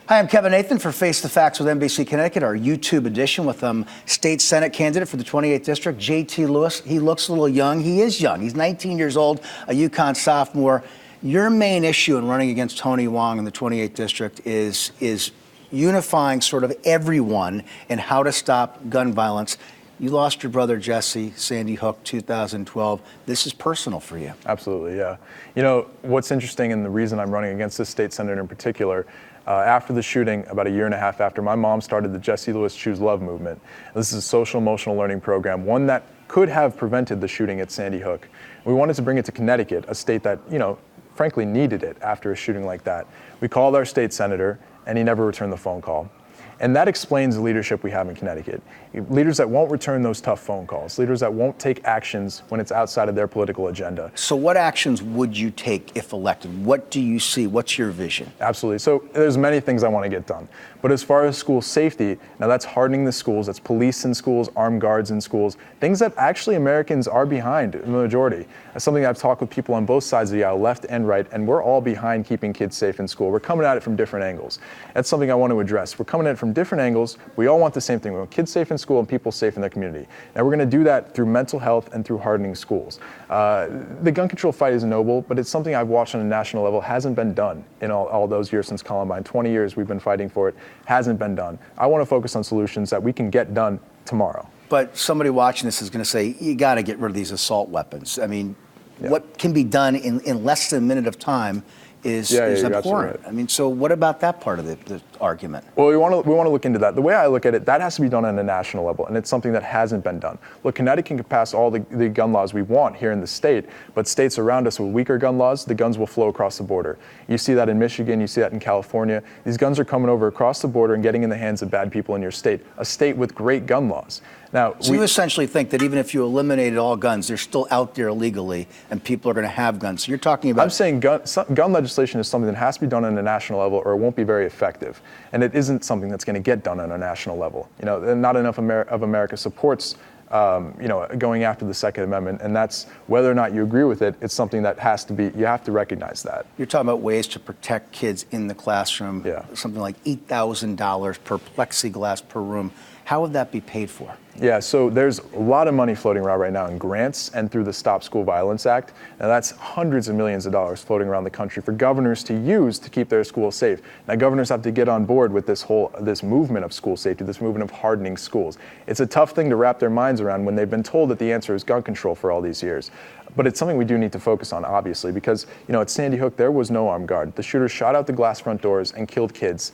Hi, I'm Kevin Nathan for Face the Facts with NBC Connecticut, our YouTube edition with State Senate candidate for the 28th District, J.T. Lewis. He looks a little young. He is young. He's 19 years old, a UConn sophomore. Your main issue in running against Tony Hwang in the 28th District is unifying sort of everyone in how to stop gun violence. You lost your brother, Jesse, Sandy Hook, 2012. This is personal for you. Absolutely, yeah. You know, what's interesting, and the reason I'm running against this state senator in particular, after the shooting, about a year and a half after, my mom started the Jesse Lewis Choose Love movement. This is a social emotional learning program, one that could have prevented the shooting at Sandy Hook. We wanted to bring it to Connecticut, a state that, you know, frankly needed it after a shooting like that. We called our state senator, and he never returned the phone call. And that explains the leadership we have in Connecticut. Leaders that won't return those tough phone calls, leaders that won't take actions when it's outside of their political agenda. So what actions would you take if elected? What do you see? What's your vision? Absolutely. So there's many things I want to get done. But as far as school safety, now that's hardening the schools, that's police in schools, armed guards in schools, things that actually Americans are behind in the majority. That's something I've talked with people on both sides of the aisle, left and right, and we're all behind keeping kids safe in school. We're coming at it from different angles. That's something I want to address. We're coming at it from different angles. We all want the same thing. We want kids safe in school and people safe in their community. Now we're going to do that through mental health and through hardening schools. The gun control fight is noble, but it's something I've watched on a national level hasn't been done in all those years since Columbine. 20 years we've been fighting for it. Hasn't been done. I want to focus on solutions that we can get done tomorrow. But somebody watching this is going to say, you got to get rid of these assault weapons. I mean, what can be done in less than a minute of time is abhorrent. Right. I mean, so what about that part of the argument? Well, we want to look into that. The way I look at it, that has to be done on a national level, and it's something that hasn't been done. Look, Connecticut can pass all the gun laws we want here in the state, but states around us with weaker gun laws, the guns will flow across the border. You see that in Michigan, you see that in California. These guns are coming over across the border and getting in the hands of bad people in your state, a state with great gun laws. Now, so you essentially think that even if you eliminated all guns, they're still out there illegally, and people are going to have guns. So you're talking about... I'm saying gun legislation is something that has to be done on a national level, or it won't be very effective. And it isn't something that's going to get done on a national level. You know, not enough of America supports, going after the Second Amendment, and that's whether or not you agree with it. It's something that has to be. You have to recognize that. You're talking about ways to protect kids in the classroom. Yeah. Something like $8,000 per plexiglass per room. How would that be paid for? Yeah, so there's a lot of money floating around right now in grants and through the Stop School Violence Act. Now that's hundreds of millions of dollars floating around the country for governors to use to keep their schools safe. Now governors have to get on board with this movement of school safety, this movement of hardening schools. It's a tough thing to wrap their minds around when they've been told that the answer is gun control for all these years. But it's something we do need to focus on, obviously, because at Sandy Hook there was no armed guard. The shooter shot out the glass front doors and killed kids.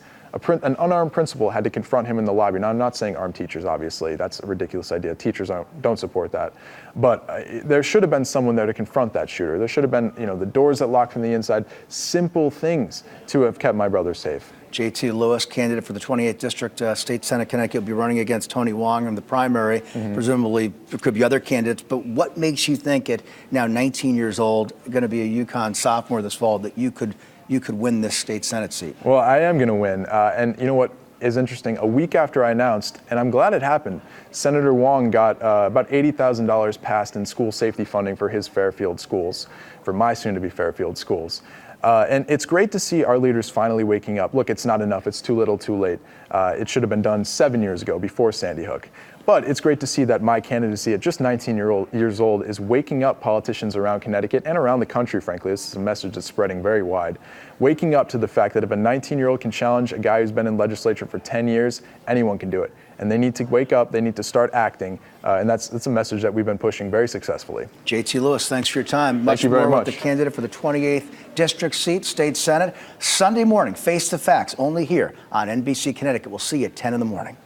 An unarmed principal had to confront him in the lobby. Now, I'm not saying armed teachers, obviously. That's a ridiculous idea. Teachers don't support that. But there should have been someone there to confront that shooter. There should have been, the doors that locked from the inside, simple things to have kept my brother safe. J.T. Lewis, candidate for the 28th District, State Senate, Connecticut, will be running against Tony Hwang in the primary. Presumably, there could be other candidates. But what makes you think at now 19 years old, going to be a UConn sophomore this fall, that you could win this state Senate seat? Well, I am going to win. And you know what is interesting? A week after I announced, and I'm glad it happened, Senator Hwang got about $80,000 passed in school safety funding for his Fairfield schools, for my soon-to-be Fairfield schools. And it's great to see our leaders finally waking up. Look, it's not enough. It's too little, too late. It should have been done 7 years ago, before Sandy Hook. But it's great to see that my candidacy at just 19 years old is waking up politicians around Connecticut and around the country, frankly. This is a message that's spreading very wide. Waking up to the fact that if a 19-year-old can challenge a guy who's been in legislature for 10 years, anyone can do it. And they need to wake up, they need to start acting, and that's a message that we've been pushing very successfully. J.T. Lewis, thanks for your time. Thank you very much. With the candidate for the 28th District seat, State Senate, Sunday morning, Face the Facts, only here on NBC Connecticut. We'll see you at 10 in the morning.